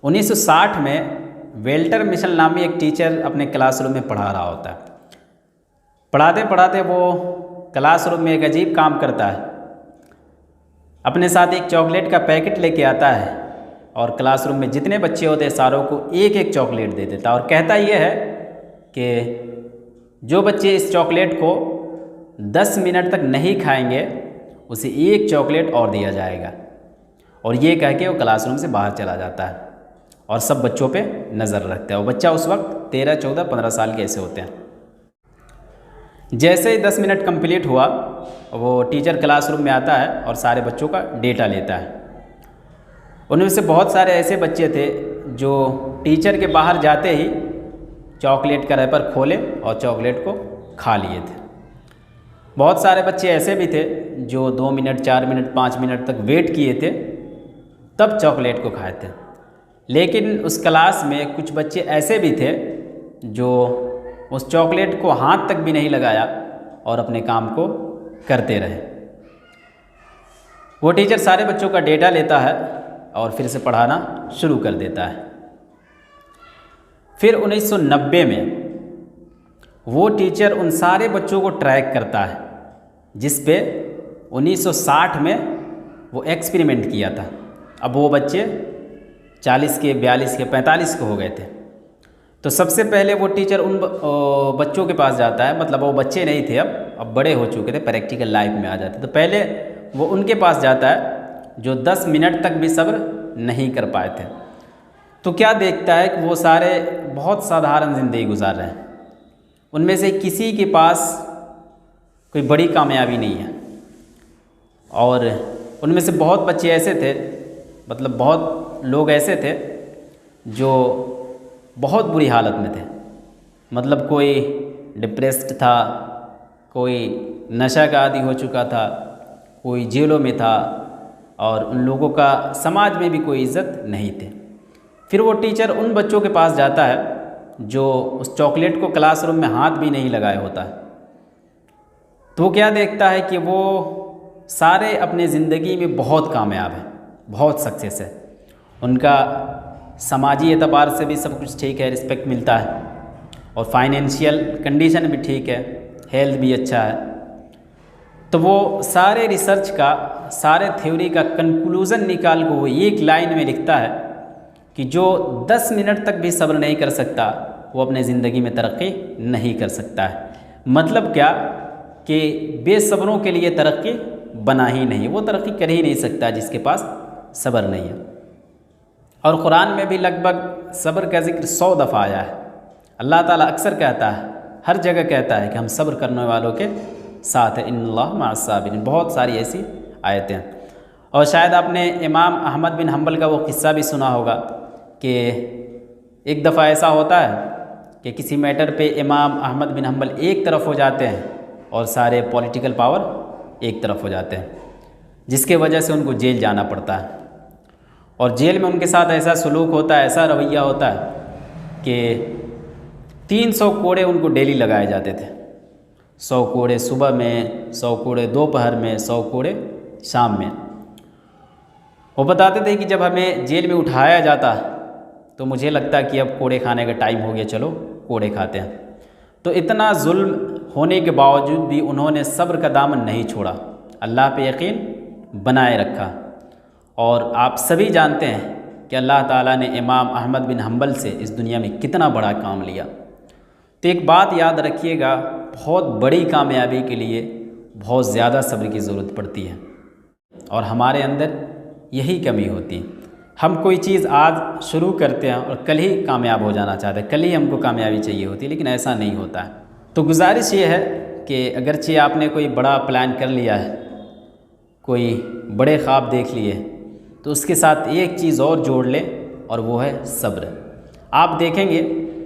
1960 में welter Michel नामी एक टीचर अपने क्लासरूम में पढ़ा रहा होता है। पढ़ाते पढ़ाते वो क्लासरूम में एक अजीब काम करता है। अपने साथ एक चॉकलेट का पैकेट लेके आता है और क्लासरूम में जितने बच्चे होते हैं सारों को एक एक चॉकलेट दे देता है और कहता ये है कि जो बच्चे इस चॉकलेट को 10 मिनट तक नहीं खाएंगे उसे एक चॉकलेट और दिया जाएगा। और ये कह के वो क्लासरूम से बाहर चला जाता है और सब बच्चों पे नज़र रखता है। वो बच्चा उस वक्त 13, 14, 15 साल के ऐसे होते हैं। जैसे ही 10 मिनट कंप्लीट हुआ वो टीचर क्लासरूम में आता है और सारे बच्चों का डेटा लेता है। उनमें से बहुत सारे ऐसे बच्चे थे जो टीचर के बाहर जाते ही चॉकलेट का रैपर खोले और चॉकलेट को खा लिए थे। बहुत सारे बच्चे ऐसे भी थे जो 2 मिनट, 4 मिनट, 5 मिनट तक वेट किए थे तब चॉकलेट को खाए थे। लेकिन उस क्लास में कुछ बच्चे ऐसे भी थे जो उस चॉकलेट को हाथ तक भी नहीं लगाया और अपने काम को करते रहे। वो टीचर सारे बच्चों का डेटा लेता है और फिर से पढ़ाना शुरू कर देता है। फिर 1990 में वो टीचर उन सारे बच्चों को ट्रैक करता है जिस पे 1960 में वो एक्सपेरिमेंट किया था। अब वो बच्चे 40 के, 42 के, 45 के हो गए थे। तो सबसे पहले वो टीचर उन बच्चों के पास जाता है, मतलब वो बच्चे नहीं थे, अब बड़े हो चुके थे, प्रैक्टिकल लाइफ में आ जाते। तो पहले वो उनके पास जाता है जो 10 मिनट तक भी सब्र नहीं कर पाए थे। तो क्या देखता है कि वो सारे बहुत साधारण ज़िंदगी गुजार रहे हैं। उनमें से किसी के पास कोई बड़ी कामयाबी नहीं है और उनमें से बहुत बच्चे ऐसे थे, मतलब बहुत लोग ऐसे थे जो बहुत बुरी हालत में थे। मतलब कोई डिप्रेस्ड था, कोई नशा का आदी हो चुका था, कोई जेलों में था और उन लोगों का समाज में भी कोई इज़्ज़त नहीं थी। फिर वो टीचर उन बच्चों के पास जाता है जो उस चॉकलेट को क्लासरूम में हाथ भी नहीं लगाए होता है। तो वो क्या देखता है कि वो सारे अपने ज़िंदगी में बहुत कामयाब हैं, बहुत सक्सेस है, उनका समाजी एतबार से भी सब कुछ ठीक है, रिस्पेक्ट मिलता है और फाइनेंशियल कंडीशन भी ठीक है, हेल्थ भी अच्छा है। तो वो सारे रिसर्च का, सारे थ्योरी का कंक्लूज़न निकाल को वो एक लाइन में लिखता है कि जो 10 मिनट तक भी सब्र नहीं कर सकता वो अपने ज़िंदगी में तरक्की नहीं कर सकता है। मतलब क्या कि बेसब्रों के लिए तरक्की बना ही नहीं, वो तरक्की कर ही नहीं सकता जिसके पास सब्र नहीं है। और कुरान में भी लगभग सब्र का जिक्र 100 दफ़ा आया है। अल्लाह ताला अक्सर कहता है, हर जगह कहता है कि हम सब्र करने वालों के साथ है, इन्नल्लाह मअस-साबिरीन। बहुत सारी ऐसी आयतें हैं। और शायद आपने इमाम अहमद बिन हम्बल का वो किस्सा भी सुना होगा कि एक दफ़ा ऐसा होता है कि किसी मैटर पे इमाम अहमद बिन हम्बल एक तरफ हो जाते हैं और सारे पॉलिटिकल पावर एक तरफ हो जाते हैं, जिसके वजह से उनको जेल जाना पड़ता है। और जेल में उनके साथ ऐसा सलूक होता है, ऐसा रवैया होता है कि 300 कोड़े उनको डेली लगाए जाते थे। 100 कोड़े सुबह में, 100 कोड़े दोपहर में, 100 कोड़े शाम में। वो बताते थे कि जब हमें जेल में उठाया जाता तो मुझे लगता कि अब कोड़े खाने का टाइम हो गया, चलो कोड़े खाते हैं। तो इतना जुल्म होने के बावजूद भी उन्होंने सब्र का दामन नहीं छोड़ा, अल्लाह पे यकीन बनाए रखा। और आप सभी जानते हैं कि अल्लाह ताला ने इमाम अहमद बिन हम्बल से इस दुनिया में कितना बड़ा काम लिया। तो एक बात याद रखिएगा, बहुत बड़ी कामयाबी के लिए बहुत ज़्यादा सब्र की ज़रूरत पड़ती है और हमारे अंदर यही कमी होती है। हम कोई चीज़ आज शुरू करते हैं और कल ही कामयाब हो जाना चाहते हैं, कल ही हमको कामयाबी चाहिए होती है, लेकिन ऐसा नहीं होता है। तो गुजारिश ये है कि अगरचे आपने कोई बड़ा प्लान कर लिया है, कोई बड़े ख्वाब देख लिए, तो उसके साथ एक चीज़ और जोड़ लें और वो है सब्र। आप देखेंगे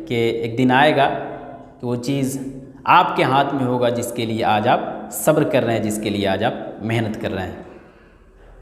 कि एक दिन आएगा कि वो चीज़ आपके हाथ में होगा जिसके लिए आज आप सब्र कर रहे हैं, जिसके लिए आज आप मेहनत कर रहे हैं।